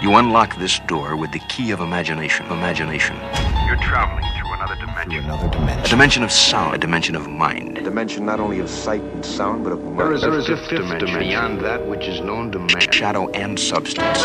You unlock this door with the key of imagination. You're traveling through another dimension. A dimension of sound, a dimension of mind. A dimension not only of sight and sound, but of mind. There is a fifth dimension beyond that which is known to man. Shadow and substance.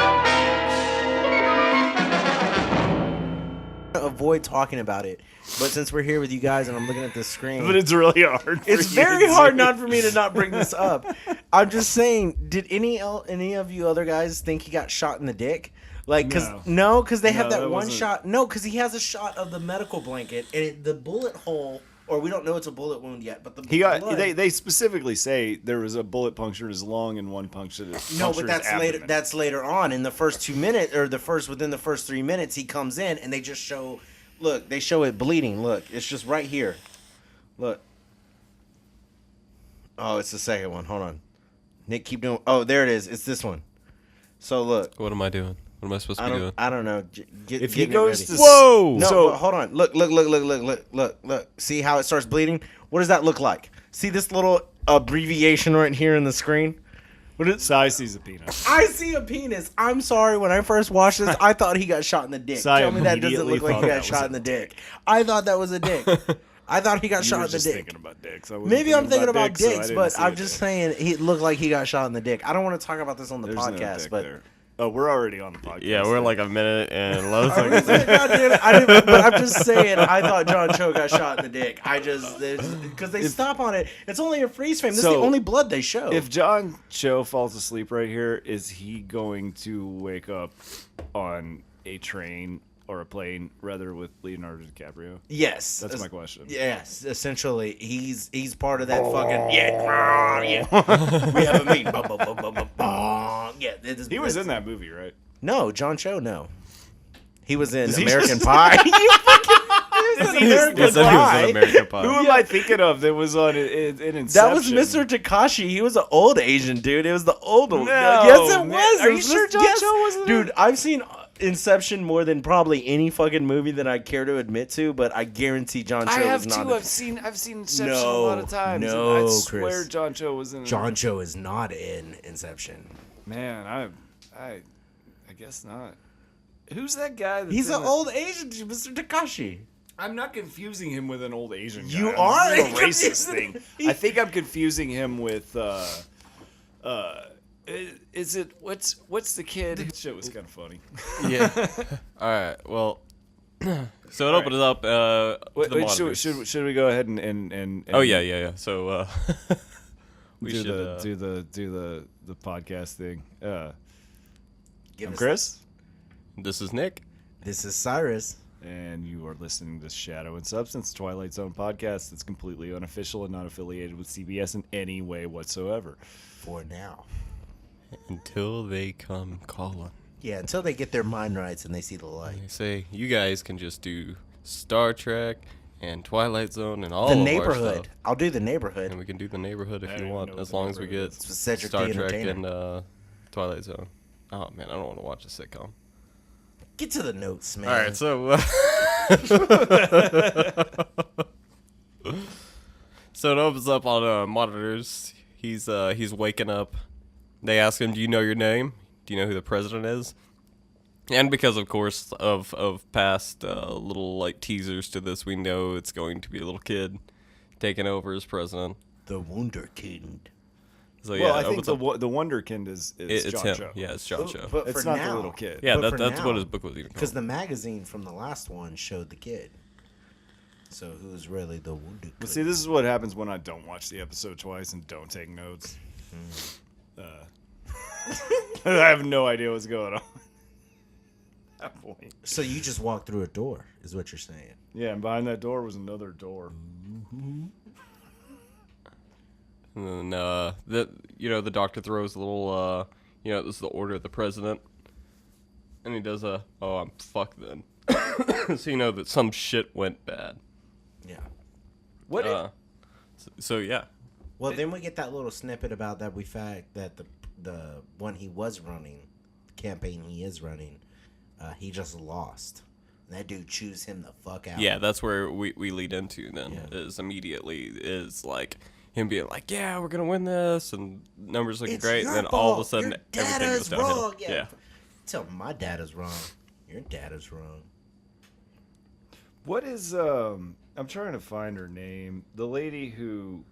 Avoid talking about it, but since we're here with you guys and I'm looking at the screen, But it's really hard. it's very hard not for me to not bring this up. I'm just saying, did any of you other guys think he got shot in the dick? Like, because they have that one wasn't... shot. No, because he has a shot of the medical blanket and the bullet hole, or we don't know it's a bullet wound yet, but They specifically say there was a bullet punctured his lung and one punctured his No, but that's abdomen. later. That's later on in the first 2 minutes, or within the first 3 minutes, he comes in and they just show. Look, they show it bleeding. Look, it's just right here. Look. Oh, it's the second one. Hold on. Nick, keep doing. Oh, there it is. It's this one. So look. What am I doing? What am I supposed to be doing? I don't know. If he goes to whoa, no, hold on. Look. See how it starts bleeding? What does that look like? See this little abbreviation right here in the screen? What is? Sai sees a penis. I see a penis. I'm sorry. When I first watched this, I thought he got shot in the dick. Tell me that doesn't look like he got shot in the dick. I thought that was a dick. I thought he got shot in the dick. Thinking about dicks. Maybe I'm thinking about dicks, but I'm just saying he looked like he got shot in the dick. I don't want to talk about this on the podcast, but. Oh, we're already on the podcast. Yeah, we're like a minute and 11 seconds. But I'm just saying, I thought John Cho got shot in the dick. Because they stop on it. It's only a freeze frame. This is the only blood they show. If John Cho falls asleep right here, is he going to wake up on a train or a plane, rather, with Leonardo DiCaprio? Yes. That's my question. Yes, essentially. He's part of that fucking... Yeah. We have a meeting. Yeah, he was in that movie, right? No, John Cho, no. He was in American Pie. American Pie. Who am I thinking of that was on in Inception? That was Mr. Takashi. He was an old Asian dude. It was the old one. No, yes, it was. Are you sure John Cho wasn't? Dude, I've seen Inception more than probably any fucking movie that I care to admit to, but I guarantee John Cho was not. I've seen Inception a lot of times. No, I swear Chris. John Cho was in it. John Cho is not in Inception. Man, I guess not. Who's that guy? He's an old Asian dude, Mr. Takashi. I'm not confusing him with an old Asian guy. You are? This is a racist thing. I think I'm confusing him with is it what's the kid? That shit was kind of funny. Yeah. All right. Well, so it opens up. Wait, should we go ahead and Oh yeah. So we do should the podcast thing. Give I'm us Chris. This is Nick. This is Cyrus. And you are listening to Shadow and Substance, Twilight Zone podcast that's completely unofficial and not affiliated with CBS in any way whatsoever. For now. Until they come calling. Yeah, until they get their mind rights and they see the light. They say, you guys can just do Star Trek and Twilight Zone and all the of neighborhood. our stuff. I'll do the neighborhood. And we can do the neighborhood if you want, as the long as we get Cedric Star the Trek Entertainer. and Twilight Zone. Oh, man, I don't want to watch a sitcom. Get to the notes, man. All right, so so it opens up on monitors. He's waking up. They ask him, "Do you know your name? Do you know who the president is?" And because, of course, of past little like teasers to this, we know it's going to be a little kid taking over as president. The Wunderkind. So, Well, yeah, I it think opens the Wunderkind is it's John him. Cho. Yeah, it's John Cho. But It's for not now, the little kid. Yeah, but for that's now, what his book was even because called. the magazine from the last one showed the kid. So who's really the Wunderkind? But see, this is what happens when I don't watch the episode twice and don't take notes. I have no idea what's going on. At that point. So you just walked through a door, is what you're saying. Yeah, and behind that door was another door. And then the doctor throws a little this is the order of the president, and he does I'm fucked then. So you know that some shit went bad. Yeah. What? So yeah. Well, then we get that little snippet about that that the one he was running, the campaign he is running, he just lost. That dude chews him the fuck out. Yeah, that's where we lead into then. Yeah. Is immediately is like him being like, yeah, we're gonna win this, and numbers looking It's great, your and then all of a fault. sudden Your everything data goes is downhill. wrong. Yeah. Tell them my dad is wrong. Your dad is wrong. What is I'm trying to find her name. The lady who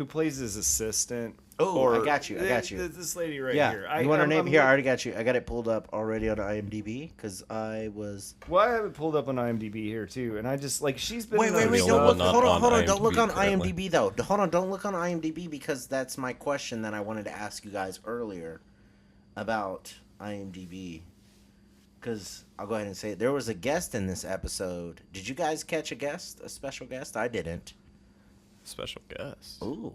plays his assistant. Oh, I got you. This lady right Yeah. here. You want her name? I'm Here, I already got you. I got it pulled up already on IMDb because I was. Well, I have it pulled up on IMDb here too, and I just like she's been. Wait. the Don't only look. one Hold not on. on Don't look on IMDb IMDb though. Hold on. Don't look on IMDb because that's my question that I wanted to ask you guys earlier about IMDb. Because I'll go ahead and say it. There was a guest in this episode. Did you guys catch a special guest? I didn't. Special guest. Ooh.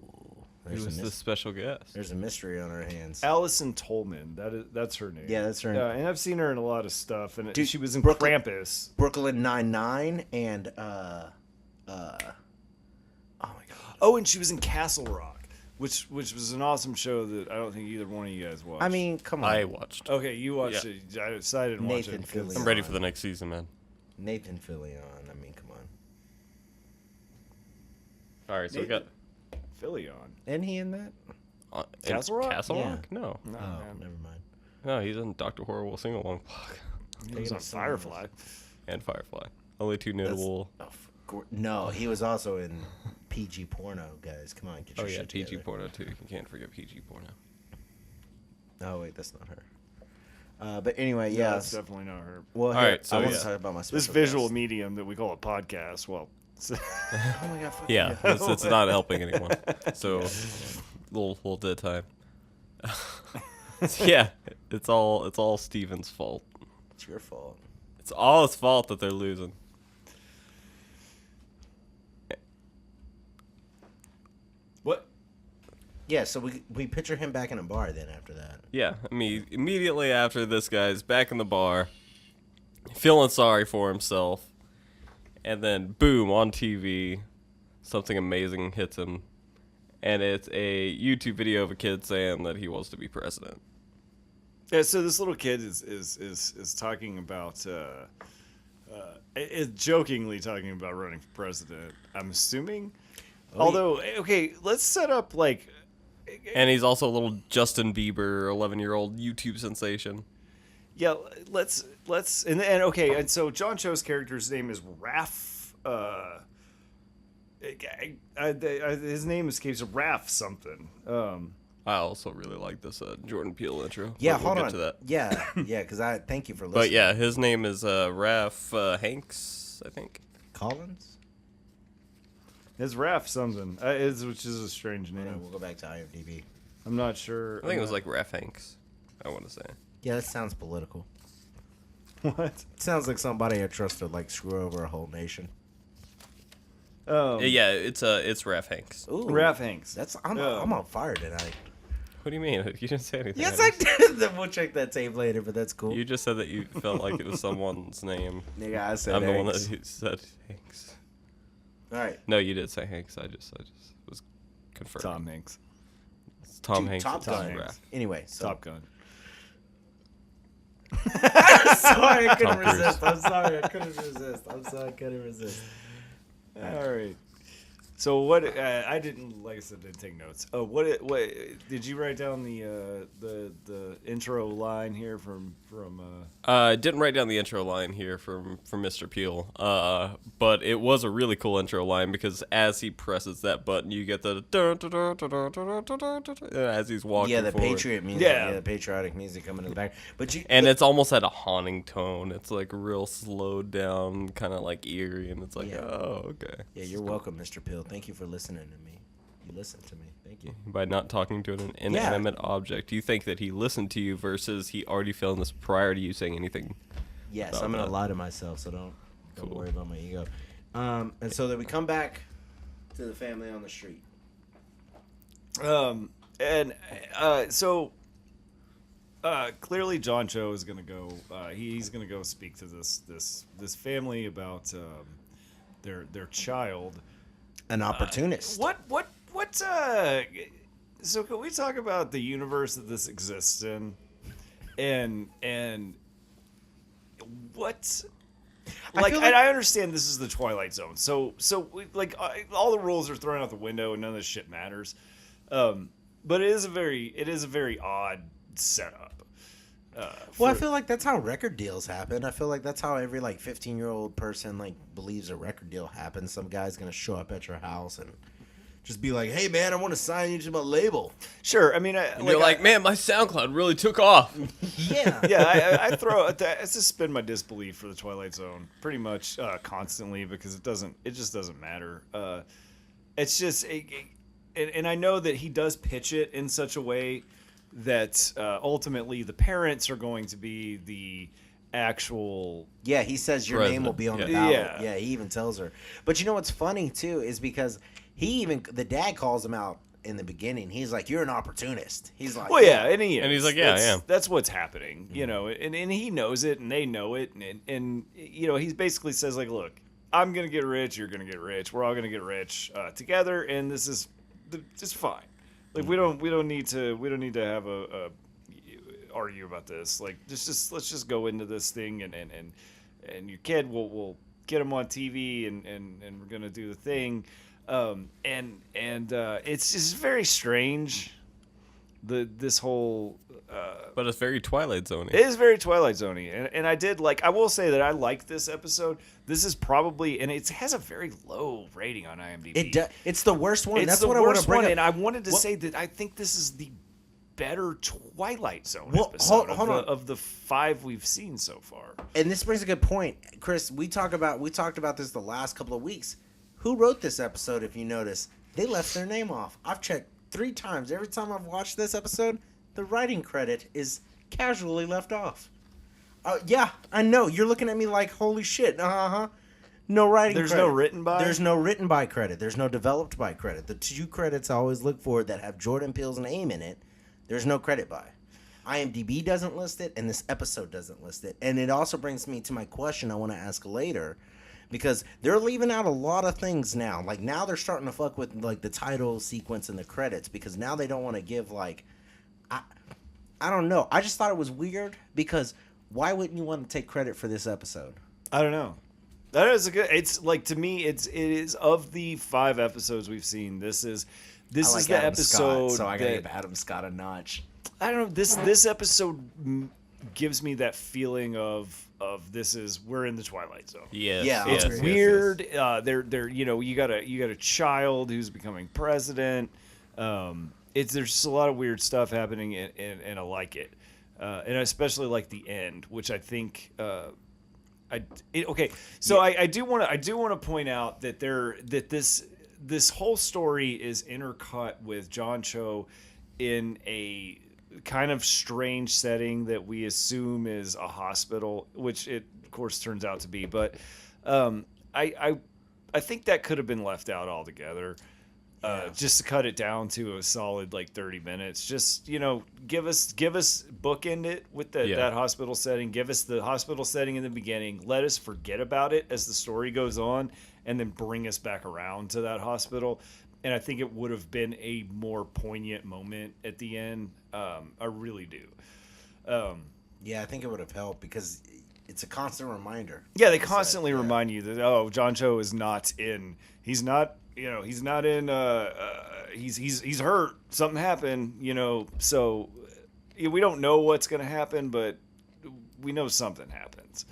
Who was the special guest? There's a mystery on our hands. Allison Tolman. That's her name. Yeah, that's her name. And I've seen her in a lot of stuff, and Dude, she was in Brooklyn- Krampus. Brooklyn Nine-Nine and oh my god. Oh, and she was in Castle Rock, which was an awesome show that I don't think either one of you guys watched. I mean, come on. I watched. okay, you watched Yeah. it. I decided to watch Nathan it. 'cause- Fillion. I'm ready for the next season, man. Nathan Fillion. I mean, come on. All right, so we got Fillion. Isn't he in that? in Castle Rock? Castle Yeah. Rock? No, No, Oh, man. never mind. no, he's in Doctor Horrible Sing Along Block He was on Someone else. Firefly. and Firefly. Only two notable. No, he was also in PG porno, guys. Come on, get your Oh yeah, shit PG together. porno too. You can't forget PG porno. Oh wait, that's not her. But anyway, Yeah, yeah. that's definitely not her. Well, All here, right, so I want yeah. to talk about my special This visual guest. medium that we call a podcast. Well, Oh my god. Fuck Yeah, it's not helping anyone. So, little dead time. Yeah, it's all Steven's fault. It's your fault. It's all his fault that they're losing. what? Yeah, so we picture him back in a bar then after that. Yeah, I mean, immediately after this guy's back in the bar, feeling sorry for himself, and then boom, on TV, something amazing hits him, and it's a YouTube video of a kid saying that he wants to be president. Yeah, so this little kid is talking about, is jokingly talking about running for president. I'm assuming. Although, okay, let's set up like. And he's also a little Justin Bieber, 11-year-old YouTube sensation. Yeah, let's and okay, and so John Cho's character's name is Raph. His name escapes Raph something. I also really like this Jordan Peele intro. Yeah, but we'll hold get on. to that. Yeah, because I thank you for listening. But yeah, his name is Raph Hanks, I think. Collins. It's Raph something, which is a strange All right, name. we'll go back to IMDb. I'm not sure. I think it was like Raph Hanks, I want to say. Yeah, that sounds political. what? It sounds like somebody I trust to like screw over a whole nation. Yeah, it's Raph Hanks. Ooh, Raph Hanks. I'm on fire tonight. What do you mean? You didn't say anything. Yes, I did. Then we'll check that tape later, but that's cool. You just said that you felt like it was someone's name. Nigga, I said I'm the one Hanks. that said Hanks. All right. No, you did say Hanks. I just was confirmed. Tom Hanks. It's Tom Dude, Hanks. Top is Gun. Raph. Anyway, so Top Gun. sorry, I couldn't Tom Cruise. resist. I'm sorry, I couldn't resist. All right. So what? I didn't, like I said, didn't take notes. Oh, what did you write down the intro line here from? Didn't write down the intro line here from Mr. Peel. But it was a really cool intro line because as he presses that button, you get the as he's walking. Yeah, the forward. patriot music. Yeah. Yeah, the patriotic music coming in the back. But you And it's almost at a haunting tone. It's like real slowed down, kind of like eerie, and it's like, Yeah. oh, okay. yeah, you're welcome, Mr. Pill. Thank you for listening to me. You listened to me. Thank you. By not talking to an inanimate object, you think that he listened to you versus he already filmed this prior to you saying anything. Yes, About I'm gonna that. lie to myself, so don't Cool. worry about my ego. And so then we come back to the family on the street. So clearly John Cho is gonna go. He's gonna go speak to this family about their child. An opportunist. What? So can we talk about the universe that this exists in, and what? Like, feel and like- I understand this is the Twilight Zone, so all the rules are thrown out the window and none of this shit matters. But it is a very odd setup. Well, I feel like that's how record deals happen. I feel like that's how every like 15-year-old person like believes a record deal happens. Some guy's gonna show up at your house and just be like, "Hey, man, I want to sign you to my label." Sure, I mean, You're like, man, my SoundCloud really took off. Yeah, yeah, I I suspend my disbelief for the Twilight Zone pretty much constantly because it just doesn't matter. It's just, and I know that he does pitch it in such a way that ultimately the parents are going to be the actual. Yeah, he says your name will be on the President, ballot. Yeah, he even tells her. But you know what's funny too is because the dad calls him out in the beginning. He's like, "You're an opportunist." He's like, Well, yeah, and he is. And he's like, "Yeah, I am." That's what's happening, you know, and he knows it, and they know it, and you know, he basically says like, "Look, I'm gonna get rich. You're gonna get rich. We're all gonna get rich together, and this is just fine. Like we don't need to have a argue about this. Like let's just go into this thing, and your kid will get him on TV, and we're gonna do the thing." It's just very strange. This whole, But it's very Twilight Zone. it is very Twilight Zone-y. And I will say that I like this episode. This is probably, and it has a very low rating on IMDb. It's the worst one. It's That's the what I want to worst bring one, up. and I wanted to Well- say that I think this is the better Twilight Zone Well, episode hold on. of the 5 we've seen so far. And this brings a good point, Chris. We talked about this the last couple of weeks. Who wrote this episode? If you notice, they left their name off. I've checked 3 times. Every time I've watched this episode, the writing credit is casually left off. Yeah, I know. You're looking at me like, holy shit. No writing There's credit. no written by? There's no written by credit. There's no developed by credit. The 2 credits I always look for that have Jordan Peele's name in it, there's no credit by. IMDb doesn't list it, and this episode doesn't list it. And it also brings me to my question I want to ask later. Because they're leaving out a lot of things now. Like, now they're starting to fuck with, like, the title sequence and the credits. Because now they don't want to give, like... I don't know. I just thought it was weird. Because why wouldn't you want to take credit for this episode? I don't know. That is a good. It's like, to me, it is of the 5 episodes we've seen. This is I like the Adam episode. Scott, so I gotta that- give Adam Scott a notch. I don't know. This episode gives me that feeling of we're in the Twilight Zone. Yes, Yeah, yes, It's yes, weird. They're you got a child who's becoming president. There's just a lot of weird stuff happening, and I like it, and I especially like the end, which I think. I do want to point out that this whole story is intercut with John Cho in a kind of strange setting that we assume is a hospital, which it of course turns out to be. But I think that could have been left out altogether. Just to cut it down to a solid like 30 minutes. Just, give us bookend it with that hospital setting. Give us the hospital setting in the beginning. Let us forget about it as the story goes on, and then bring us back around to that hospital. And I think it would have been a more poignant moment at the end. I really do. Yeah, I think it would have helped because it's a constant reminder. Yeah, they constantly remind you that John Cho is not in. He's not. He's not in. He's hurt. Something happened. So we don't know what's gonna happen, but we know something happens.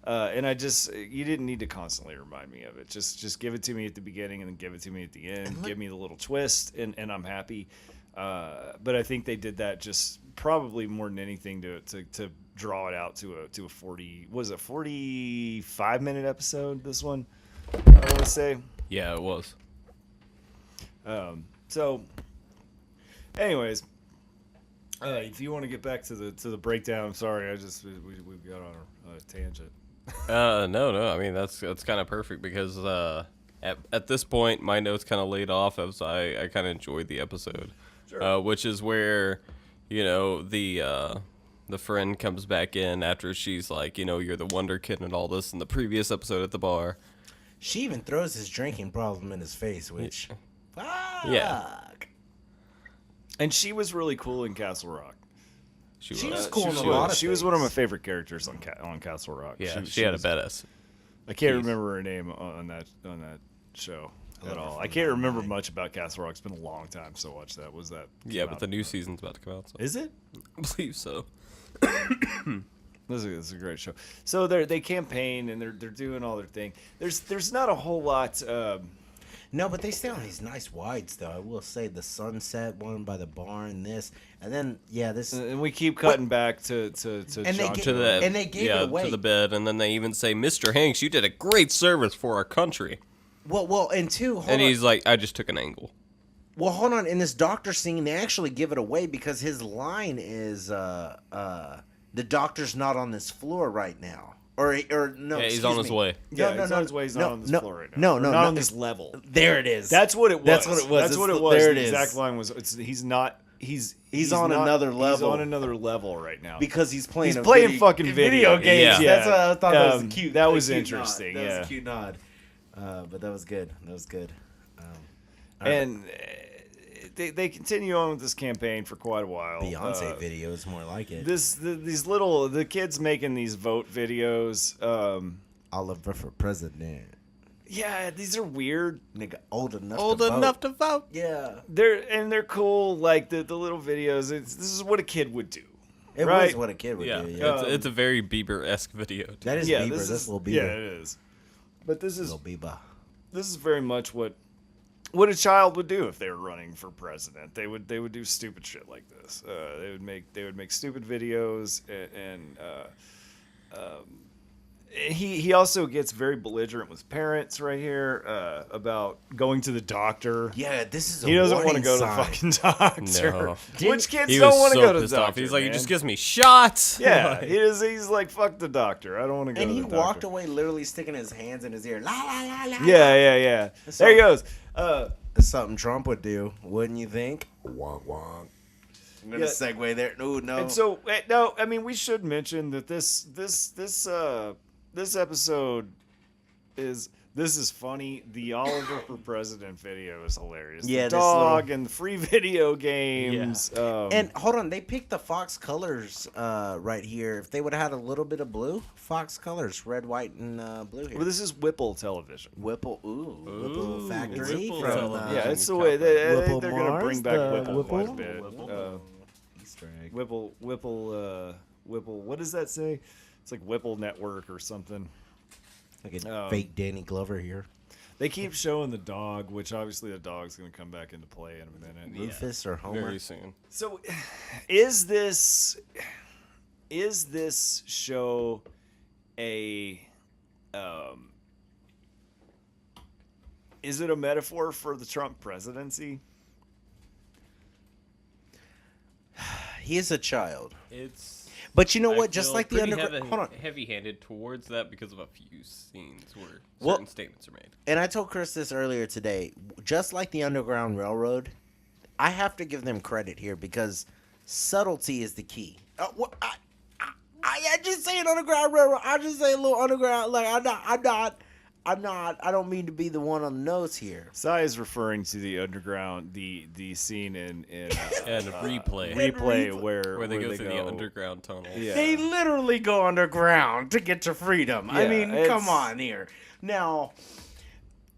And you didn't need to constantly remind me of it. Just give it to me at the beginning and then give it to me at the end. Give me the little twist, and I'm happy. But I think they did that just probably more than anything to draw it out to a 45-minute episode. This one, I want to say. Yeah, it was. So, anyways, if you want to get back to the breakdown, I'm sorry, we got on a tangent. No. I mean, that's kind of perfect because at this point, my notes kind of laid off as I kind of enjoyed the episode, which is where the friend comes back in after she's like, you're the Wunderkind and all this in the previous episode at the bar. She even throws his drinking problem in his face, which... Fuck. Yeah. And she was really cool in Castle Rock. She was cool in a lot of She was one of my favorite characters on Castle Rock. Yeah, she had a badass. I can't remember her name on that show at all. I can't remember much about Castle Rock. It's been a long time, so watch that. Was that? Yeah, but the new season's about to come out. So. Is it? I believe so. This is a great show. So they campaign and they're doing all their thing. There's not a whole lot. No, but they stay on these nice wides, though. I will say the sunset one by the barn, this, and then this. And we keep cutting back to And John To the And they gave it away. to the bed, and then they even say, "Mr. Hanks, you did a great service for our country." Well, and two. Hold And on. he's like, "I just took an angle." Well, hold on. In this doctor scene, they actually give it away because his line is, "The doctor's not on this floor right now." Or no, Yeah, he's excuse on his me. way. Yeah, No, he's on his way. He's not on this floor right now. No, Or no, not no, on this level. There it is. That's what it was. That's what it was. That's what It's- it was. there it The is. exact line was, he's not. He's on not- another level. He's on another level right now. Because he's playing. He's playing fucking video games. Yeah. That's what I thought that was cute. That was cute interesting, Nod. That yeah. was a cute nod. But that was good. That was good. And they continue on with this campaign for quite a while. Beyonce videos, more like it. The kids making these vote videos. Oliver for president. Yeah, these are weird. Nigga, old enough. Old to enough vote. to vote. Yeah. They're cool. Like the little videos. This is what a kid would do. It right? was what a kid would Yeah, do. Yeah. it's a very Bieber-esque video. Too. That is Yeah, Bieber. this That's is little Bieber. Yeah, it is. But this is Little Bieber. this is very much what a child would do if they were running for president. They would do stupid shit like this. They would make stupid videos and he also gets very belligerent with parents right here about going to the doctor. Yeah, this is. He doesn't want to go to the fucking doctor. No. Which kids He don't was want to so go to the pissed off. doctor? He's like, man. "It just gives me shots." Yeah, he's like, fuck the doctor. I don't want to go And to he the doctor. walked away, literally sticking his hands in his ear. La la la la. Yeah. There he goes. That's something Trump would do, wouldn't you think? Wonk wonk. I'm gonna Yeah. segue there. No. And so, no, I mean, we should mention that this episode is funny. The Oliver for President video is hilarious. Yeah, the this dog little- and the free video games. And hold on, they picked the Fox colors right here. If they would have had a little bit of blue, Fox colors, red, white, and blue here. well, this is Whipple Television. Whipple, Whipple Factory Whipple from Television. Yeah, it's the way I Whipple think they're gonna bring back Mars, Whipple quite a Whipple? bit. Easter egg. Whipple. What does that say? It's like Whipple Network or something. Like a fake Danny Glover here. They keep showing the dog, which obviously the dog's going to come back into play in a minute. Rufus or Homer. Very soon. So, is this show a is it a metaphor for the Trump presidency? He is a child. It's. But you know I what? Just feel like the pretty underground. Hold on. heavy-handed towards that because of a few scenes where Well- certain statements are made. And I told Chris this earlier today. Just like the Underground Railroad, I have to give them credit here because subtlety is the key. I just say an Underground Railroad. I just say a little underground. Like I'm not. I don't mean to be the one on the nose here. Sai is referring to the underground, the scene in And replay. where Where they go through the underground tunnel. Yeah. They literally go underground to get to freedom. I Yeah, mean, it's- come on here. Now,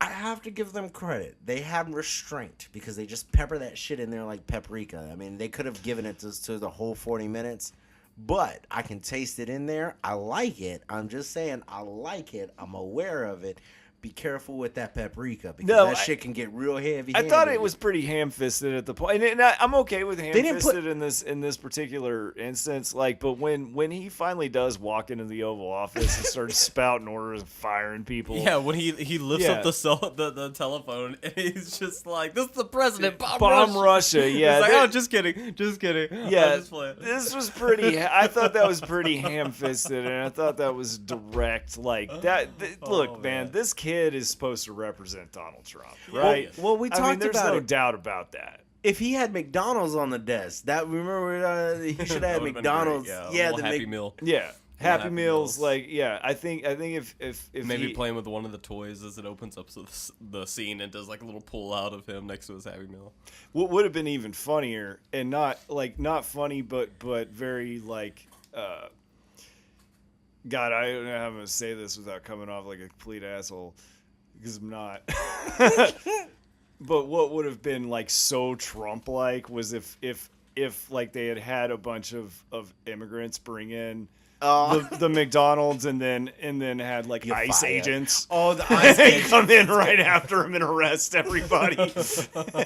I have to give them credit. They have restraint because they just pepper that shit in there like paprika. I mean, they could have given it to the whole 40 minutes, but I can taste it in there. I like it. I'm just saying I like it. I'm aware of it. Be careful with that paprika because No, that shit can get real heavy. I thought it was pretty ham-fisted at the point, and I'm okay with didn't ham-fisted in this particular instance. Like, but when he finally does walk into the Oval Office and starts spouting orders and firing people, Yeah, when he lifts Yeah. up the telephone and he's just like, "This is the president, bomb Russia. Yeah, He's like, that- "Oh, just kidding. yeah, I'm just playing." this was pretty. I thought that was pretty ham-fisted, and I thought that was direct. Like that. Look, man, this kid is supposed to represent Donald Trump, right? Well, we I mean, talked there's about no it. doubt about that. If he had McDonald's on the desk, that remember he should have That had would've been McDonald's. great, Yeah, a little the Happy Meal. Yeah, Happy Happy Meals. Meals. Like, yeah, I think if Maybe he, playing with one of the toys as it opens up the scene and does like a little pull out of him next to his Happy Meal. what would have been even funnier and not funny, but very like. God, I don't know how I'm gonna say this without coming off like a complete asshole, because I'm not. But what would have been like so Trump-like was if if like they had a bunch of immigrants bring in Oh. the McDonald's and then had like You're ICE fired. agents. Oh, the ICE They agents. come in right after him and arrest everybody.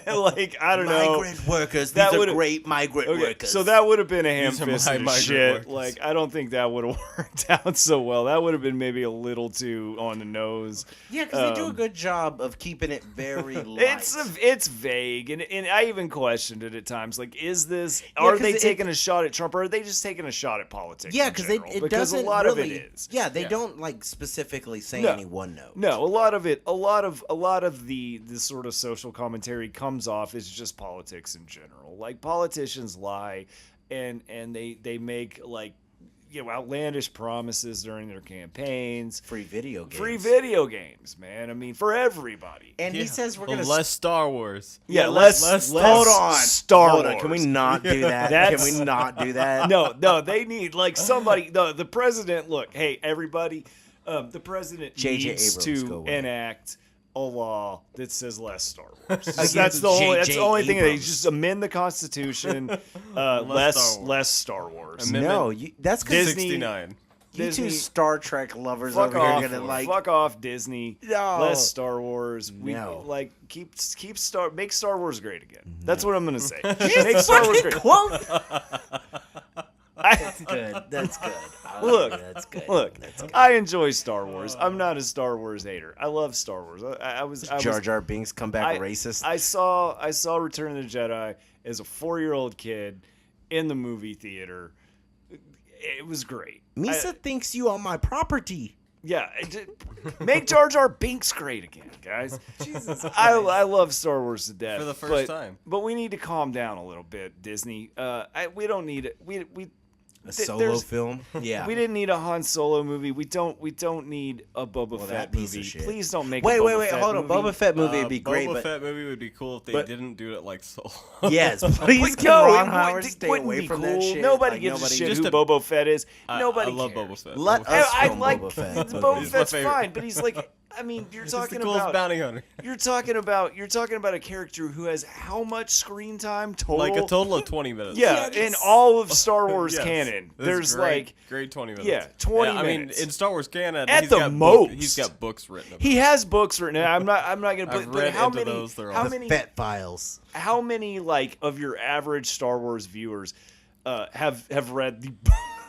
Like, I don't know. Migrant workers. That These are would've- great migrant Okay, workers. so that would have been a These are my ham-fisted migrant shit. workers. Like, I don't think that would have worked out so well. That would have been maybe a little too on the nose. Yeah, because they do a good job of keeping it very light. It's vague, and I even questioned it at times. Like, is this? Are 'cause they it- taking a shot at Trump, or are they just taking a shot at politics? Yeah, because because it because doesn't a lot really, of it is. Yeah, they don't like specifically say No. any one note. No, a lot of the sort of social commentary comes off as just politics in general. Like, politicians lie, and they make like, you know, outlandish promises during their campaigns. Free video games. Free video games, man. I mean, for everybody. And he says we're gonna less Star Wars. Yeah, less hold on. Star Hold Wars. on. Can we not do that? That's- Can we not do that? No, they need like somebody. The president. Look, hey, everybody. The president J.J. needs Abrams, go to away. enact a law that says less Star Wars. Against That's the only. That's the J.J. only thing. They Abrams. just amend the Constitution. Less Star Wars. Amendment No, that's because Disney- 69. you two Disney- Star Trek lovers Fuck over off! here gonna like. Fuck off, Disney. No. Less Star Wars. We No. like make Star Wars great again. That's what I'm gonna say. Make make Star Wars great. That's good. That's good. Look, that's good. Look, That's good. I enjoy Star Wars. I'm not a Star Wars hater. I love Star Wars. I was Jar Jar Binks come back I- racist. I saw Return of the Jedi as a 4-year-old kid in the movie theater. It was great. Misa thinks you on my property. Yeah, make Jar Jar Binks great again, guys. Jesus, I love Star Wars to death For the first time. but we need to calm down a little bit, Disney. We don't need it. We A solo there's- film. Yeah. We didn't need a Han Solo movie. We don't need a Boba Well, Fett that piece movie. of shit. Please don't make Wait, a wait, Boba wait. Fett Hold on. movie. Boba Fett movie would be great, Boba but Fett movie would be cool if they but- didn't do it like Solo. yes, please Wait, can no, Ron it Howard wouldn't- stay wouldn't away be from cool. that shit. Nobody Like, gives a shit Just who a- Boba Fett is. Nobody I love cares. Boba Fett. Let Boba us Fett's film like Boba Fett. Boba He's my Fett's favorite. fine, but he's like, I mean, you're He's the talking coolest about bounty hunter. you're talking about a character who has how much screen time total? Like a total of 20 minutes. Yeah, in all of Star Wars Yes. canon, This is there's great, like great 20 minutes. yeah, 20 I mean, minutes. in Star Wars canon, At he's the got most. he's got books written. About he has books written. I'm not gonna. I've But read how into many? those, they're How awesome. many? Fett Files. How many like of your average Star Wars viewers have read the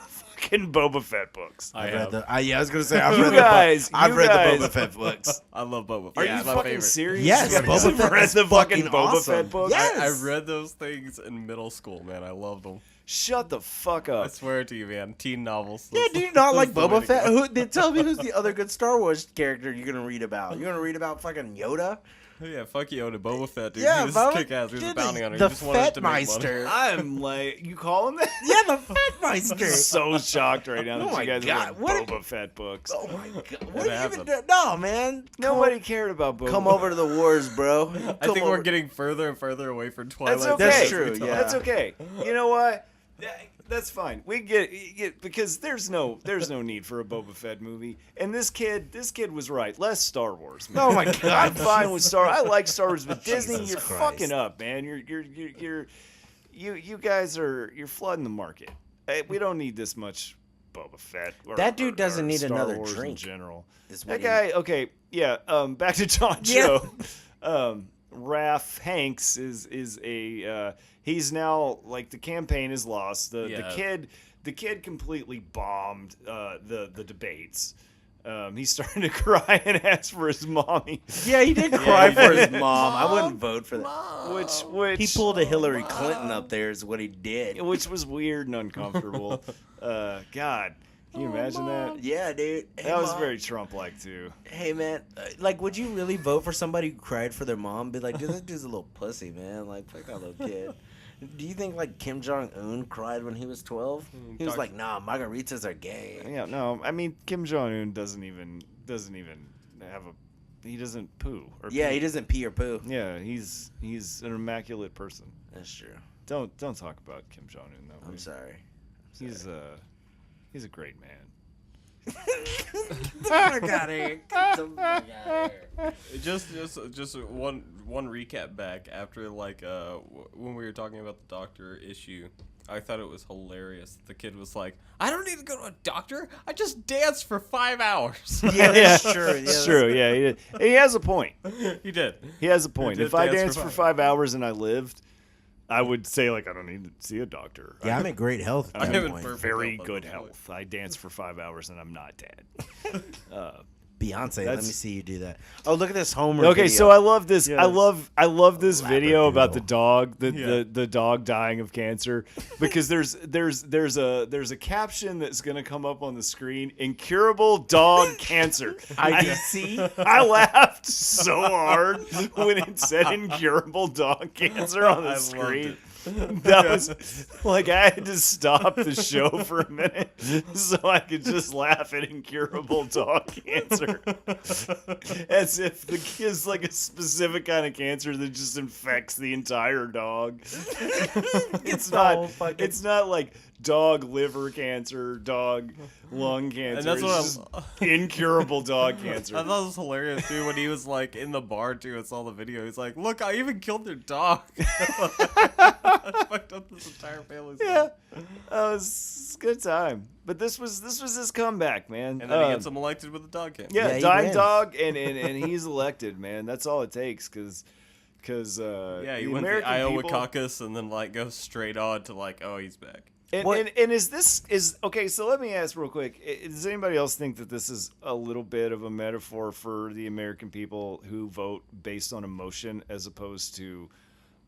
fucking Boba Fett books? I I have. I was gonna say I've You read guys- I've you read guys- the Boba Fett books. I love Boba Fett. Are He's you my fucking favorite. serious? Yes, You've Boba Fett read is the fucking fucking Boba awesome. Fett books? Yes. I read those things in middle school, man. I loved them. Shut the fuck I up. swear to you, man. Teen novels. Yeah, do you not like Boba Fett? Who? Then tell me who's the other good Star Wars character you're gonna read about. You're gonna read about fucking Yoda? Yeah, fuck Yoda. Boba Fett, dude. Yeah, he was Boba- kick ass. He was a dude, bounty hunter. the He just wanted to make money. Fettmeister. I'm like, you call him that? Yeah, the Fettmeister. So shocked right now that Oh my you guys God, are what reading a- Boba Fett books. Oh my god! What What are you even happened? doing? No, man. Nobody cared about Boba. Come over to the wars, bro. I think we're getting further and further away from Twilight That's Zone okay. as we true, talk. yeah. That's okay. You know what? That's fine. We get because there's no need for a Boba Fett movie. And this kid was right. Less Star Wars. Man. Oh my god! I'm fine with Star. I like Star Wars, but Disney, Jesus you're Christ. fucking up, man. You guys are flooding the market. Hey, we don't need this much Boba Fett. That dude doesn't need Star another Wars drink, in general. is That what guy. Okay, yeah. Back to John Yeah. Cho. Raph Hanks is a he's now like the campaign is lost. The kid completely bombed the debates. He's starting to cry and ask for his mommy. Yeah, he did cry for his mom. I wouldn't vote for that. Which He pulled a Hillary Clinton up there, is what he did. which was weird and uncomfortable. God, can you imagine that? Yeah, dude. Hey, That was Mom. very Trump-like too. Hey, man. Like, would you really vote for somebody who cried for their mom? Be like, dude, that dude's a little pussy, man. Like, fuck that little kid. Do you think, like, Kim Jong-un cried when he was 12? He was like, nah, margaritas are gay. Yeah, no, I mean Kim Jong Un doesn't even have he doesn't poo or Yeah, pee. he doesn't pee or poo. Yeah, he's an immaculate person. That's true. Don't talk about Kim Jong Un that way. I'm sorry. He's a great man. Just one recap back after when we were talking about the doctor issue. I thought it was hilarious. The kid was like, "I don't need to go to a doctor. I just danced for 5 hours." Yeah, that's true. It's true. Yeah, he did. He has a point. He did. He has a point. did If I dance danced for for 5 5 hours and I lived, I would say I don't need to see a doctor. Yeah, I'm in great health. At I'm that in point. perfect Very health, good by the way. health. I danced for 5 hours and I'm not dead. Beyonce, let That's- me see you do that. Oh, look at this Homer. Okay, video. so I love this. Yes. I love this video about the Labradoodle. dog, Yeah. the dog dying of cancer, because there's a caption that's gonna come up on the screen: incurable dog cancer. IDC. I laughed so hard when it said incurable dog cancer on the I loved screen. it. That was like I had to stop the show for a minute so I could just laugh at incurable dog cancer. As if the kid's like a specific kind of cancer that just infects the entire dog. It's not like dog liver cancer, dog lung cancer. And that's what it's just incurable dog cancer. I thought it was hilarious too when he was like in the bar too and saw the video. He's like, "Look, I even killed their dog." I fucked up this entire family's Yeah, life. it's a good time. But this was his comeback, man. And then he gets him elected with the dog cancer. Yeah, Yeah, he dying wins. dog, and he's elected, man. That's all it takes, because Yeah, he the wins the American Iowa people, caucus and then goes straight on to oh, he's back. and is okay. So let me ask real quick: does anybody else think that this is a little bit of a metaphor for the American people who vote based on emotion as opposed to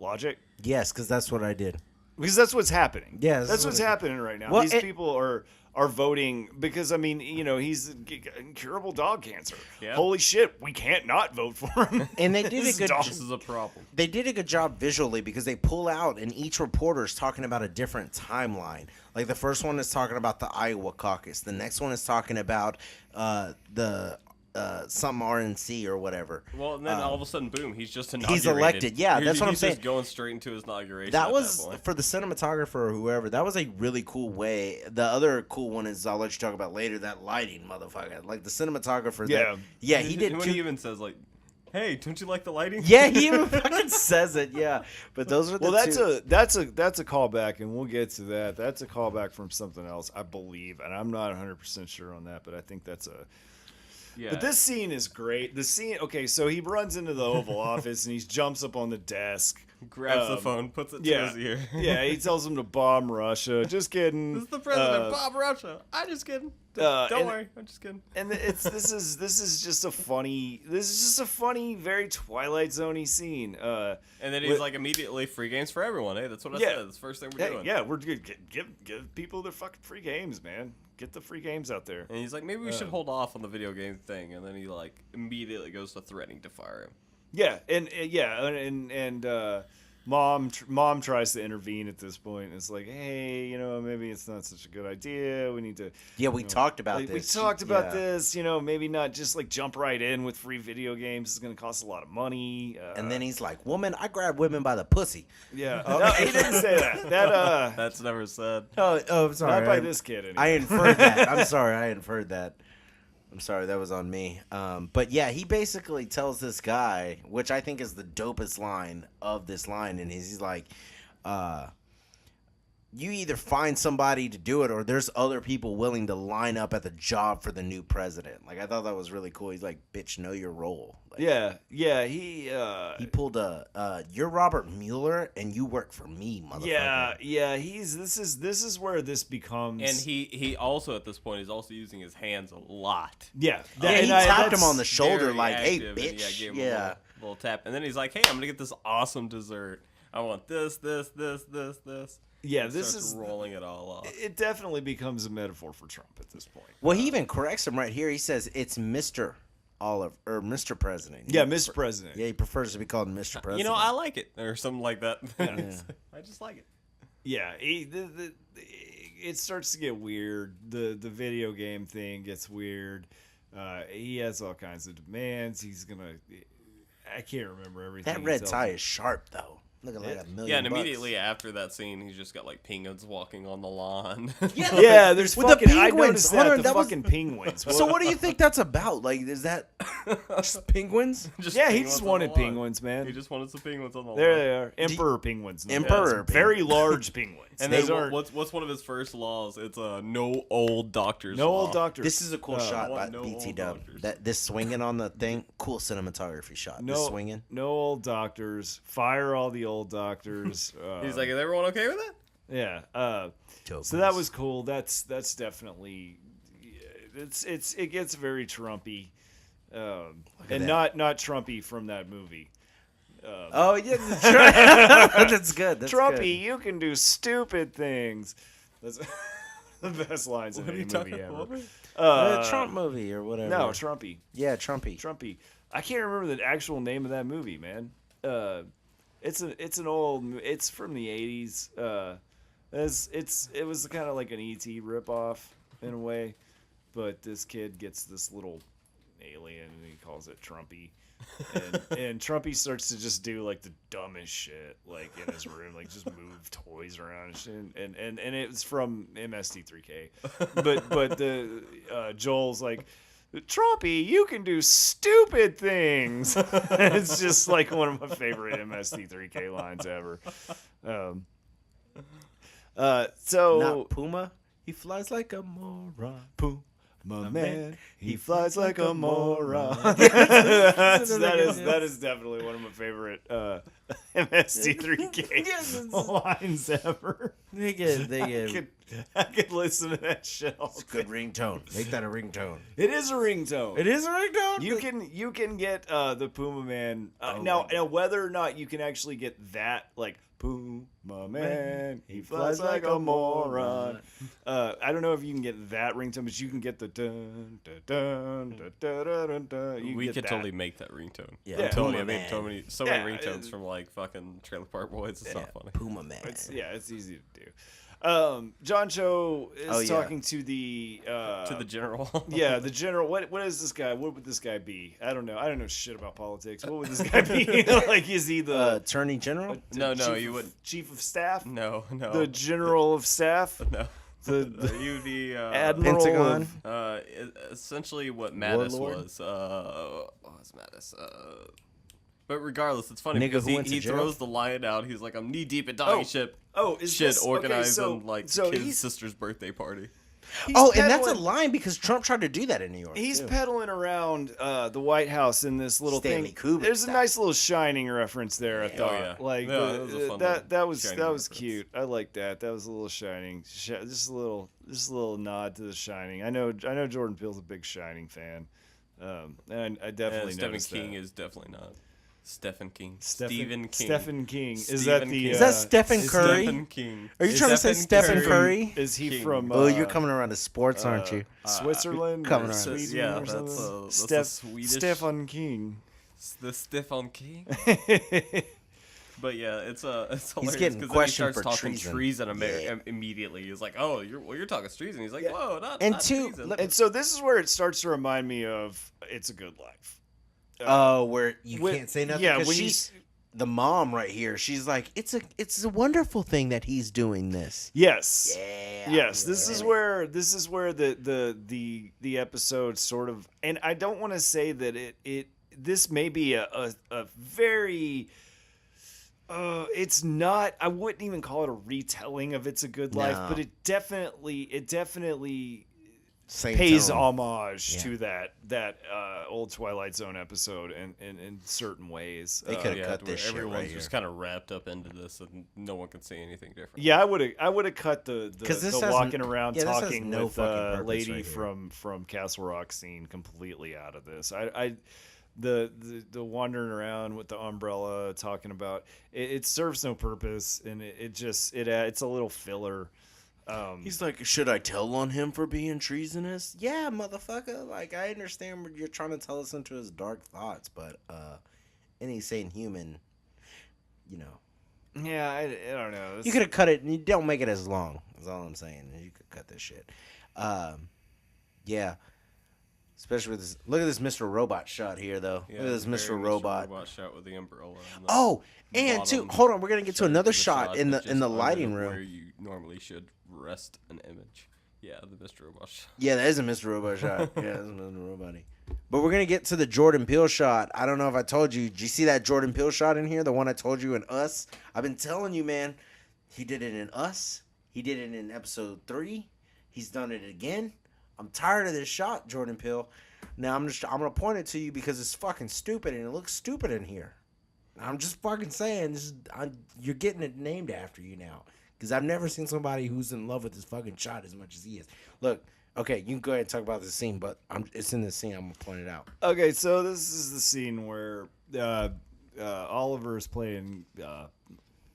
logic? Yes, because that's what I did. Because that's what's happening. Yeah, that's what's happening right now. Well, These people are voting because, I mean, he's incurable dog cancer. Yeah. Holy shit, we can't not vote for him. And they did a good dog- This is a problem. They did a good job visually because they pull out and each reporter is talking about a different timeline. Like the first one is talking about the Iowa caucus. The next one is talking about the some RNC or whatever. Well, and then all of a sudden, boom, he's just inaugurated. He's elected. Yeah, that's what I'm He's saying. just going straight into his inauguration. That at was that point. for the cinematographer or whoever. That was a really cool way. The other cool one is I'll let you talk about later. That lighting, motherfucker. Like the cinematographer. Yeah. Yeah. He did. When two- he even says "Hey, don't you like the lighting?" Yeah, he even fucking says it. Yeah, but those are the Well, two. that's a callback, and we'll get to that. That's a callback from something else, I believe, and I'm not 100% sure on that, but I think that's a. Yeah. But this scene is great. The scene, okay, so he runs into the Oval Office and he jumps up on the desk, grabs the phone, puts it to yeah, his ear. yeah, he tells him to bomb Russia. Just kidding. This is the president, Bob Russia. I'm just kidding. Don't and- worry, I'm just kidding. And this is just a funny, very Twilight Zone-y scene. And then he's like, immediately free games for everyone. Hey, that's what I Yeah. said. That's the first thing we're doing. Yeah, we're good. Give people their fucking free games, man. Get the free games out there. And he's like, maybe we should hold off on the video game thing. And then he immediately goes to threatening to fire him. Yeah, and mom tries to intervene at this point. It's like, hey, maybe it's not such a good idea. We need to. Yeah, we talked about We this. talked about Yeah. this. Maybe not just jump right in with free video games. It's going to cost a lot of money. And then he's like, "Woman, I grab women by the pussy." yeah, no, he didn't say that. That That's never said. Oh, I'm sorry. not by this kid. Anyway. I inferred that. I'm sorry. I inferred that. I'm sorry. That was on me. But yeah, he basically tells this guy, which I think is the dopest line of this line, and he's like, you either find somebody to do it or there's other people willing to line up at the job for the new president. Like, I thought that was really cool. He's like, bitch, know your role. Like, yeah. He pulled you're Robert Mueller and you work for me, motherfucker. yeah. This is where this becomes. And he also, at this point, is also using his hands a lot. yeah, Yeah, he tapped him on the shoulder Very like, hey, active, and, bitch. gave him Yeah. a little tap. And then he's like, hey, I'm going to get this awesome dessert. I want this. Yeah, And this starts is rolling it all off. It definitely becomes a metaphor for Trump at this point. Well, he even corrects him right here. He says it's Mr. Olive or Mr. President. Yeah, Mr. President. Yeah, he prefers to be called Mr. President. You know, I like it, or something like that. I just like it. Yeah, it starts to get weird. The video game thing gets weird. He has all kinds of demands. He's gonna. I can't remember everything. that he red tells tie him. is sharp, though. Looking like $1 million. Yeah, and immediately after that scene, he's just got like penguins walking on the lawn. Yeah, there's With fucking. the I penguins. noticed Hold that on, the that was- fucking penguins. So what do you think that's about? Like, is that just penguins? Just Yeah, he penguins just on the wanted lawn. penguins, man. He just wanted some penguins on the There lawn. they are, emperor penguins. no Emperor less. Very penguins. large penguins. And Those then are what's one of his first laws? It's no old doctors. no law. old doctors. This is a cool shot I by want no BT old Dub. doctors. That this swinging on the thing, cool cinematography shot. This swinging. No old doctors. Fire all the old doctors. He's like, is everyone okay with that? yeah. So that was cool. That's definitely. It gets very Trumpy, and that. not Trumpy from that movie. Oh yeah, that's good. That's Trumpy, good. you can do stupid things. That's the best lines in What are any you talking movie ever. about? Trump movie or whatever. No, Trumpy. Yeah, Trumpy. Trumpy. I can't remember the actual name of that movie, man. It's an old. It's from the 80s. It was kind of like an E.T. ripoff in a way, but this kid gets this little alien and he calls it Trumpy. And Trumpy starts to just do like the dumbest shit, like in his room, like just move toys around and shit. And it was from MST3K, but the Joel's like, Trumpy, you can do stupid things. It's just like one of my favorite MST3K lines ever. So Not Puma. He flies like a moron. my man, he flies like a moron. that is definitely one of my favorite MST3K lines ever. They get. I could listen to that shit all It's a good ringtone. Make that a ringtone. It is a ringtone. It is a ringtone. You can get the Puma Man. Oh Now whether or not you can actually get that, like Puma Man, he flies like a moron. I don't know if you can get that ringtone, but you can get the dun dun dun dun dun dun dun. You can We get could that. totally make that ringtone. Yeah, I'm totally. Puma I made Man. so many Yeah, ringtones from like fucking Trailer Park Boys. It's not funny. Puma Man. It's easy to do. John Cho is talking to the To the general. yeah, the general. What is this guy? What would this guy be? I don't know. I don't know shit about politics. What would this guy be? Like, is he the Attorney General? No, chief you of- wouldn't. chief of staff? No. The general of staff? No. The You'd be admiral Pentagon? of- essentially what Mattis Warlord? was. What was Mattis? But regardless, it's funny Nigga because who went to he jail? throws the lion out. He's like, I'm knee deep in doggy shit. is Shit this, organized okay, on like so his he's sister's birthday party. Oh, and that's a peddling- line because Trump tried to do that in New York. He's too. peddling around the White House in this little Stanley thing. Kubrick There's a style. nice little Shining reference there. I thought, yeah. like Yeah, that was a fun that little was Shining reference. reference. Cute. I like that. That was a little Shining. Just a little nod to the Shining. I know Jordan Peele's a big Shining fan, and I definitely Stephen noticed King that. is definitely not. Stephen King. Stephen King. Is Stephen that the? King. Is that Stephen is Curry? Stephen King. Are you trying to say Stephen Curry? Is he King. from? Oh, you're coming around to sports, aren't you? Switzerland, coming or around. Sweden, Yeah, or that's something? a Swedish- Stephen King. The Stephen King. But yeah, it's hilarious getting 'cause then he questioned starts for talking treason. treason Yeah. immediately. He's like, "Oh, you're talking treason." He's like, Yeah. "Whoa, not And not two, treason." let- And so this is where it starts to remind me of It's a Good Life. Oh, where you when- can't say nothing. yeah, 'cause when you she's the mom right here. She's like, it's a wonderful thing that he's doing this. Yes. Yeah. Yes, this is where the episode sort of, and I don't want to say that this may be a very it's not, I wouldn't even call it a retelling of It's a Good Life, No. but it definitely Same pays tone. homage Yeah. to that old Twilight Zone episode in certain ways. They could've yeah, cut where this shit everyone's right just here. kind of wrapped up into this, and no one can say anything different. Yeah, I would have cut the 'Cause this the has walking n- around yeah, this has talking no with fucking purpose lady right here. from Castle Rock scene completely out of this. The wandering around with the umbrella talking about it serves no purpose, and it's a little filler. He's like, should I tell on him for being treasonous? Yeah, motherfucker. Like, I understand what you're trying to tell us into his dark thoughts, but any sane human, you know. Yeah, I don't know. You could have cut it, and you don't make it as long. That's all I'm saying. You could cut this shit. Yeah. Especially with this. Look at this Mr. Robot shot here, though. Yeah, look at this very Mr. Robot. shot with the umbrella. On the Oh, and too. bottom Hold on, we're gonna get to third another of the shot in that's the just lighting under room. where you normally should rest an image. Yeah, the Mr. Robot shot. Yeah, that is a Mr. Robot shot. Yeah, that's another robot. But we're gonna get to the Jordan Peele shot. I don't know if I told you. Did you see that Jordan Peele shot in here? The one I told you in Us. I've been telling you, man. He did it in Us. He did it in episode 3. He's done it again. I'm tired of this shot, Jordan Peele. Now I'm gonna point it to you because it's fucking stupid and it looks stupid in here. I'm just fucking saying you're getting it named after you now because I've never seen somebody who's in love with this fucking shot as much as he is. Look, okay, you can go ahead and talk about the scene, but it's in the scene. I'm gonna point it out. Okay, so this is the scene where Oliver is playing.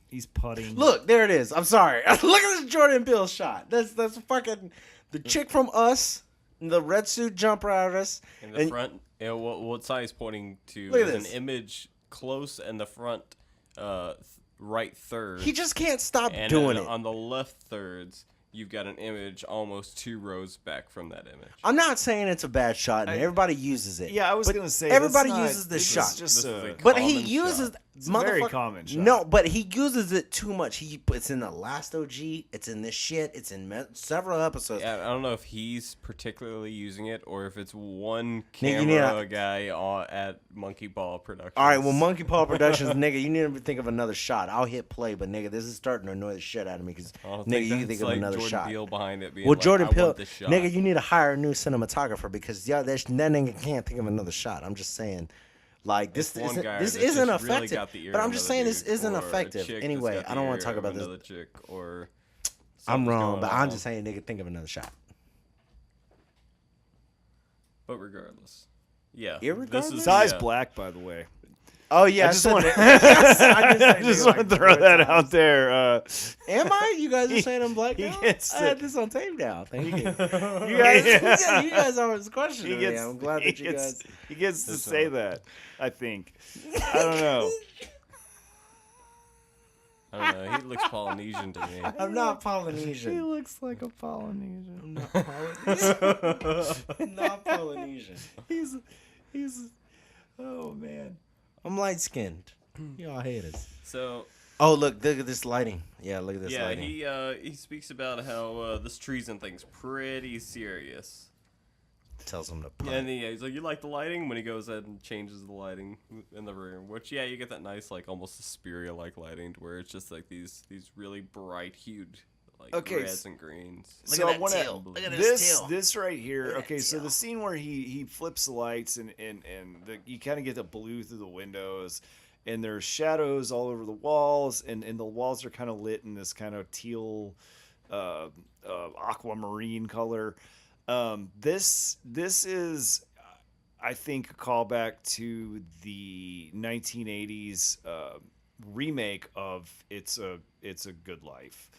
He's putting. Look, there it is. I'm sorry. Look at this Jordan Peele shot. That's fucking the chick from Us. The red suit jumper out of us. In the front, what side is pointing to Look at is an this. image close in the front right third. He just can't stop and doing it. On the left thirds, you've got an image almost 2 rows back from that image. I'm not saying it's a bad shot, and everybody uses it. Yeah, I was But gonna say everybody that's not- uses this this is shot. just This is a But he common uses shot. It's a very motherfucker- common shot. No, but he uses it too much. It's in the last OG. It's in this shit. It's in several episodes. Yeah, I don't know if he's particularly using it or if it's one Nigga, you need camera guy at Monkey Ball Productions. All right, well, Monkey Paw Productions, nigga, you need to think of another shot. I'll hit play, but nigga, this is starting to annoy the shit out of me because I don't nigga, you that's can think of like another Jordan shot. Peele behind it being Well, like, Jordan I Peele, want this shot. nigga, you need to hire a new cinematographer because that nigga can't think of another shot. I'm just saying, like this One isn't guy this that's isn't just really effective. got the ear but of I'm just another saying this dude, isn't or a effective. chick that's Anyway, got I don't the want to ear talk of about this. another chick or I'm something's wrong, going but I'm on. just saying, nigga, think of another shot. But regardless, yeah. Irregardless? This is Ty's yeah. black, by the way. Oh yeah, I just want to. I I just want to throw that out there. Am I? You guys are saying I'm black he now? gets I to- had this on tape now. Thank you. You guys always question He me. gets. I'm glad that you guys. He gets to say that. I think. I don't know. I don't know. He looks Polynesian to me. I'm not Polynesian. looks like a Polynesian. I'm not Polynesian. I'm not Polynesian. He's. Oh man. I'm light skinned. Y'all hate us. So Oh look at this lighting. Yeah, look at this yeah, lighting. he speaks about how this treason thing's pretty serious. Tells him to Yeah, punt. and he's like, "You like the lighting?" When he goes ahead and changes the lighting in the room, which yeah, you get that nice like almost Suspiria-like lighting, to where it's just like these really bright hued like Okay, reds and greens. So I want to Look at this tail. this right here. Look at Okay, that so tail. the scene where he flips the lights and you kind of get the blue through the windows, and there's shadows all over the walls, and the walls are kind of lit in this kind of teal, aquamarine color. This is, I think, a callback to the 1980s remake of It's a Good Life.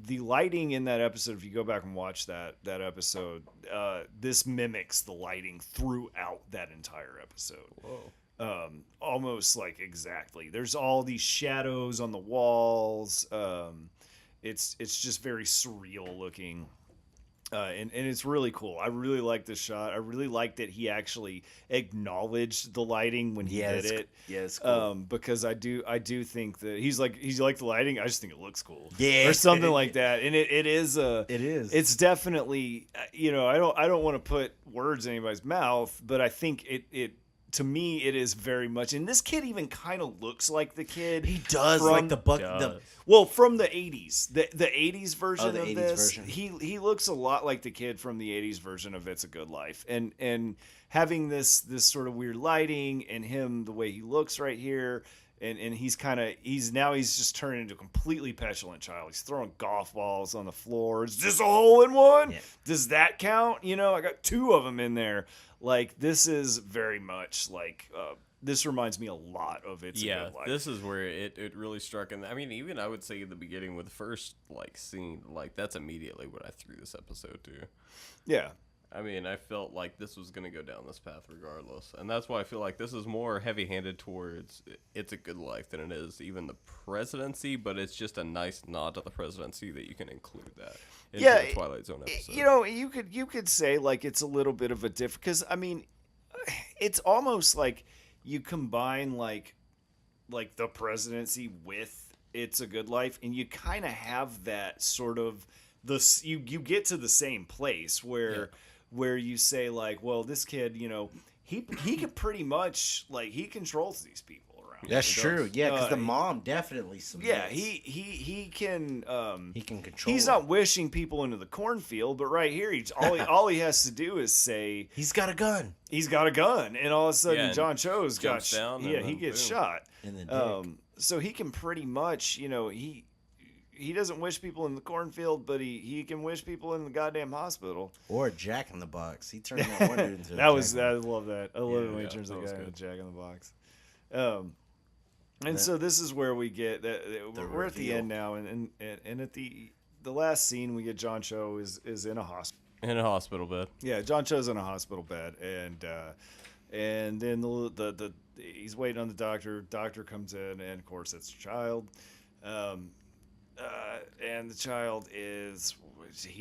The lighting in that episode, if you go back and watch that episode, this mimics the lighting throughout that entire episode. Whoa. Almost like exactly. There's all these shadows on the walls. It's just very surreal looking. And it's really cool. I really like this shot. I really like that he actually acknowledged the lighting when he did it. Yeah, it's cool. Because I do think that he's like the lighting. I just think it looks cool. Yeah. or something like that. And it is It is. It's definitely I don't want to put words in anybody's mouth, but I think it to me it is very much. And this kid even kind of looks like the kid. He does from- like the buck. Does. Well, from the 80s. The 80s version the of 80s this, version. he looks a lot like the kid from the 80s version of It's a Good Life. And having this sort of weird lighting and him the way he looks right here, and he's just turned into a completely petulant child. He's throwing golf balls on the floor. Is this a hole in one? Yeah. Does that count? I got 2 of them in there. Like, this is very much like this reminds me a lot of It's a Good Life. This is where it really struck. And I mean, even I would say in the beginning with the first like scene, like that's immediately what I threw this episode to. Yeah. I mean, I felt like this was going to go down this path regardless. And that's why I feel like this is more heavy-handed towards It's a Good Life than it is even the presidency, but it's just a nice nod to the presidency that you can include that into the Twilight Zone episode. You know, you could say like it's a little bit of a different, because I mean, it's almost like you combine like the presidency with It's a Good Life, and you kind of have that sort of you get to the same place where you say like, well, this kid, you know, he can pretty much like he controls these people around. That's true. Yeah, because the mom definitely submits. Yeah, he can control. He's not wishing people into the cornfield, but right here, all he has to do is say he's got a gun. He's got a gun, and all of a sudden, John Cho's got down. he gets shot. In the dick. So he can pretty much, you know, he doesn't wish people in the cornfield, but he can wish people in the goddamn hospital. Or Jack in the Box. He turned that one dude into I love that. I love it when he turns that guy good. into Jack in the Box. And so this is where we get that we're at the end now, and at the last scene we get John Cho is in a hospital. In a hospital bed. Yeah, John Cho's in a hospital bed, and then the he's waiting on the doctor. Doctor comes in, and of course it's a child. And the child he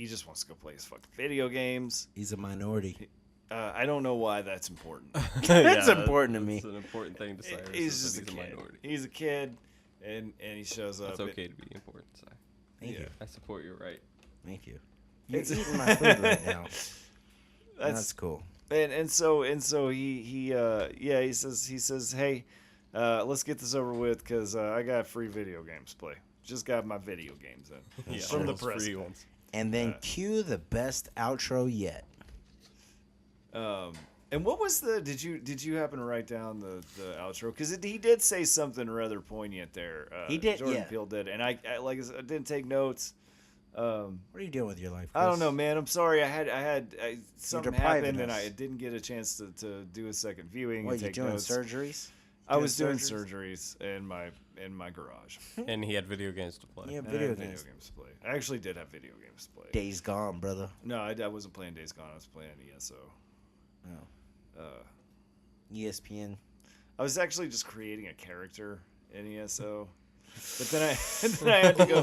just wants to go play his fucking video games. He's a minority. I don't know why that's important. That's important to me. It's an important thing to say. He's just a a kid. minority. He's a kid, and he shows up. It's okay to be important. So. Thank you. I support your right. Thank you. You're eating my food right now. That's cool. And so he says, hey, let's get this over with because I got free video games to play. Just got my video games in from the press. And then cue the best outro yet. And what was did you happen to write down the outro? Because he did say something rather poignant there. He did, Jordan yeah. Peele did, and I like I said, I didn't take notes. What are you doing with your life, Chris? I don't know, man. I'm sorry. I had something depriving happened, and us. I didn't get a chance to do a second viewing. What, and you take doing notes. surgeries? I was doing surgeries in my garage. And he had video games to play. Yeah, I had video games. to play. I actually did have video games to play. Days Gone, brother. No, I wasn't playing Days Gone. I was playing ESO. Oh. ESPN. I was actually just creating a character in ESO, but then I had to go.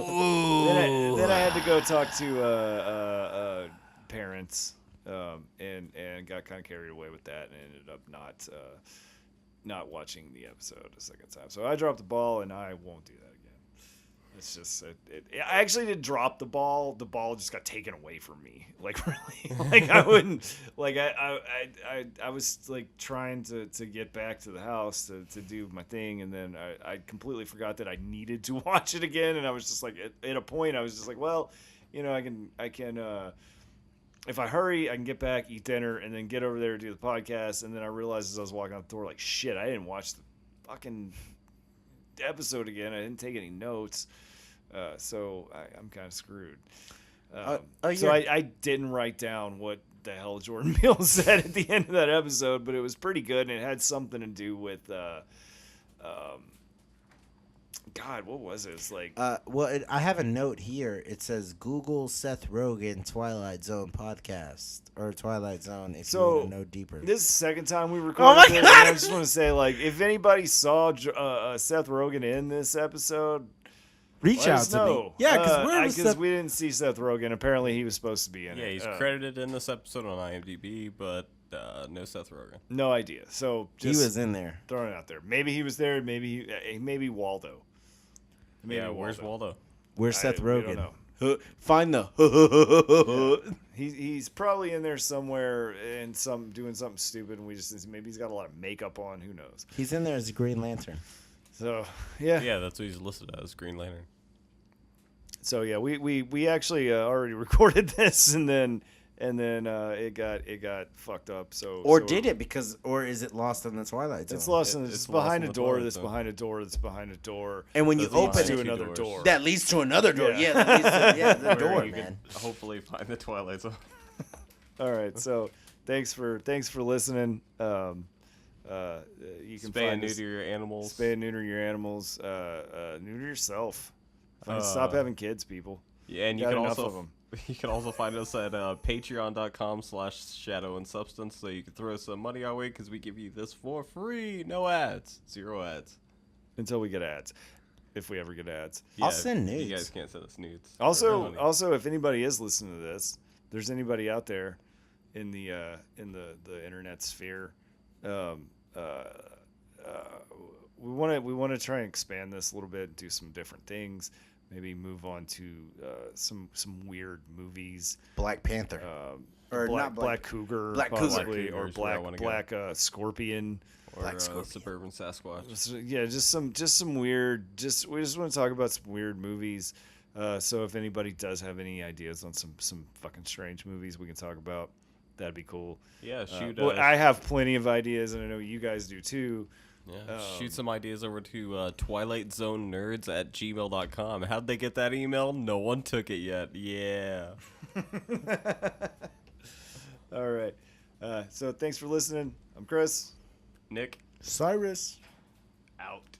Then I had to go talk to parents, and got kind of carried away with that, and ended up not watching the episode a second time. So I dropped the ball, and I won't do that again. It's just I actually did drop the ball. The ball just got taken away from me. Like really, like I wouldn't like I was like trying to get back to the house to do my thing, and then I completely forgot that I needed to watch it again. And I was just like at a point I was just like, well, you know, I can if I hurry, I can get back, eat dinner, and then get over there to do the podcast. And then I realized as I was walking out the door, like, shit, I didn't watch the fucking episode again. I didn't take any notes. So I'm kind of screwed. So I didn't write down what the hell Jordan Peele said at the end of that episode, but it was pretty good, and it had something to do with God, what was it? It's like I have a note here. It says Google Seth Rogen Twilight Zone podcast or Twilight Zone if you want to know deeper. This is the second time we recorded this. I just want to say, like, if anybody saw Seth Rogen in this episode, reach out to me. Yeah, because we didn't see Seth Rogen. Apparently, he was supposed to be in it. Yeah, he's credited in this episode on IMDb, but no Seth Rogen. No idea. So just he was in there. Throwing it out there. Maybe he was there. Maybe Waldo. Where's Waldo? Where's Seth Rogen? We don't know. Find the. He's probably in there somewhere and doing something stupid, and maybe he's got a lot of makeup on. Who knows? He's in there as a Green Lantern. So yeah. Yeah, that's what he's listed as, Green Lantern. So yeah, we actually already recorded this, and then it got fucked up. Did it or is it lost in the Twilight Zone? It's lost in it's behind a lost in the door. Twilight that's Zone. behind a door. That's behind a door. And when you open to it, another door. That leads to another door. Yeah. That leads to the door, You man. can hopefully find the Twilight Zone. All right, so thanks for listening. You can Spay find and neuter your animals. Spay and neuter your animals. Neuter yourself. Stop having kids, people. Yeah, and you Got can enough also of 'em. You can also find us at patreon.com/shadow and substance, so you can throw some money our way because we give you this for free. No ads. 0 ads. Until we get ads. If we ever get ads. I'll send You nudes. guys can't send us nudes. Also, if anybody is listening to this, if there's anybody out there in the internet sphere, we want to try and expand this a little bit, do some different things, maybe move on to some weird movies. Black Panther. Or Black, not Black Cougar, Black Cougar. possibly, or Cougar's where I wanna go. Black Scorpion. Or Black Scorpion. Suburban Sasquatch. Yeah, just some weird. We just want to talk about some weird movies. So if anybody does have any ideas on some fucking strange movies we can talk about, that'd be cool. Yeah, shoot. Well, I have plenty of ideas, and I know you guys do too. Yeah, shoot some ideas over to twilightzone@gmail.com. How'd they get that email? No one took it yet. Yeah. All right. So thanks for listening. I'm Chris. Nick. Cyrus. Out.